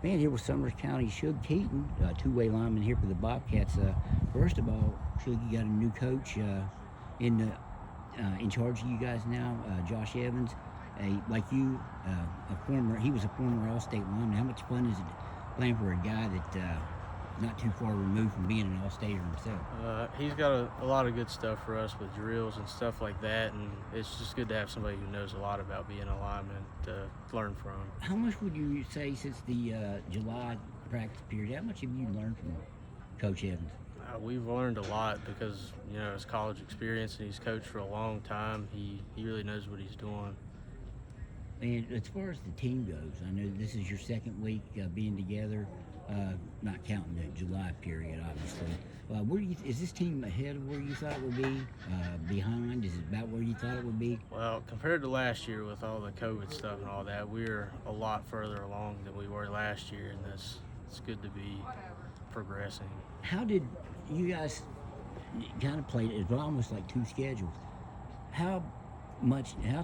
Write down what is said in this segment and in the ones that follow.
Man, here with Summers County Shug Keaton, two-way lineman here for the Bobcats. First of all, Shug, you got a new coach in charge of you guys now, Josh Evans. Like you, he was a former All-State lineman. How much fun is it playing for a guy that not too far removed from being an All-Stater himself? He's got a lot of good stuff for us with drills and stuff like that, and it's just good to have somebody who knows a lot about being a lineman to learn from. How much would you say since the July practice period, how much have you learned from Coach Evans? We've learned a lot because, his college experience, and he's coached for a long time. He really knows what he's doing. And as far as the team goes, I know this is your second week being together, not counting the July period, obviously. Is this team ahead of where you thought it would be? Behind? Is it about where you thought it would be? Well, compared to last year with all the COVID stuff and all that, we're a lot further along than we were last year, and it's good to be progressing. How did you guys kind of play it? Almost like two schedules. How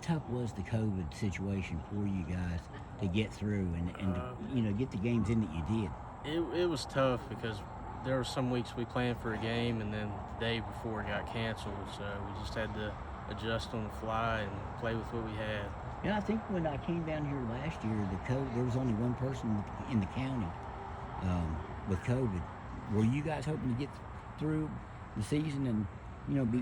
tough was the COVID situation for you guys to get through and get the games in that you did? It was tough because there were some weeks we planned for a game and then the day before it got canceled, so we just had to adjust on the fly and play with what we had. Yeah, I think when I came down here last year, there was only one person in the county with COVID. Were you guys hoping to get through the season and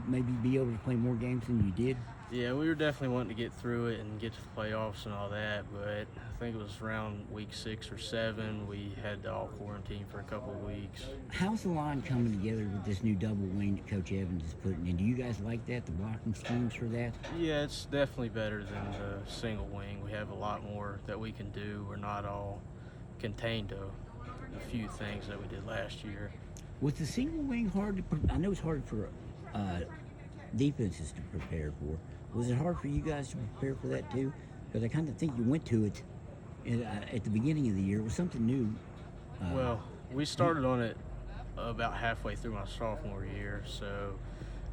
maybe be able to play more games than you did? Yeah, we were definitely wanting to get through it and get to the playoffs and all that, but I think it was around week 6 or 7 we had to all quarantine for a couple of weeks. How's the line coming together with this new double wing that Coach Evans is putting in? Do you guys like that, the blocking schemes for that? Yeah, it's definitely better than the single wing. We have a lot more that we can do. We're not all contained to a few things that we did last year. Was the single wing hard I know it's hard for defenses to prepare for. Was it hard for you guys to prepare for that too? Because I kind of think you went to it at the beginning of the year. It was something new. Well, we started on it about halfway through my sophomore year, so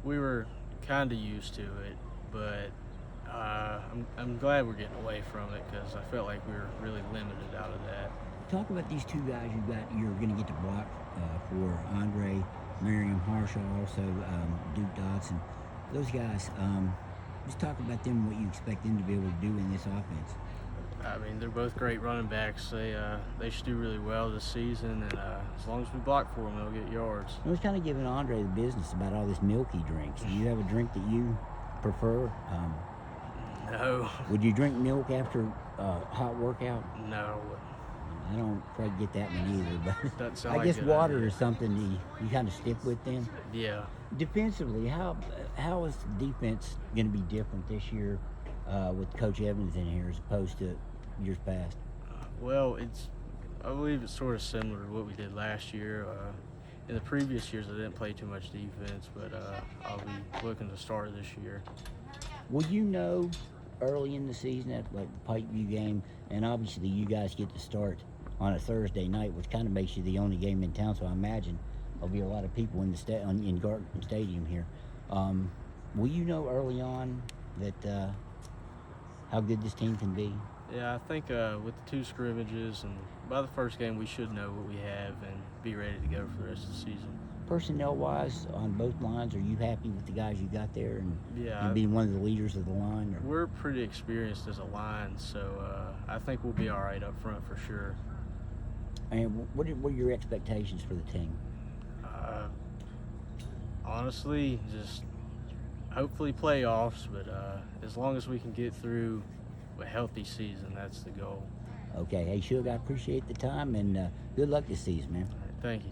we were kind of used to it, but I'm glad we're getting away from it because I felt like we were really limited out of that. Talk about these two guys you're going to get to block for, Andre, Merriam Harshaw, also Duke Dodson. Those guys, just talk about them, what you expect them to be able to do in this offense. I mean, they're both great running backs. They should do really well this season, and as long as we block for them, they'll get yards. I was kind of giving Andre the business about all this milk he drinks. Do you have a drink that you prefer? No. Would you drink milk after a hot workout? No. I don't quite get that one either, but I like guess water idea. is something you kind of stick with then. Yeah. Defensively, how is the defense going to be different this year with Coach Evans in here as opposed to years past? Well, I believe it's sort of similar to what we did last year. In the previous years, I didn't play too much defense, but I'll be looking to start this year. Will you know early in the season at like the Pikeview game, and obviously you guys get to start on a Thursday night, which kind of makes you the only game in town, so I imagine there'll be a lot of people in Garden Stadium here. Will you know early on that how good this team can be? Yeah, I think with the 2 scrimmages and by the first game, we should know what we have and be ready to go for the rest of the season. Personnel-wise, on both lines, are you happy with the guys you got there and being one of the leaders of the line? Or? We're pretty experienced as a line, so I think we'll be all right up front for sure. And what are your expectations for the team? Honestly, just hopefully playoffs, but as long as we can get through a healthy season, that's the goal. Okay. Hey, Shug, I appreciate the time, and good luck this season, man. All right, thank you.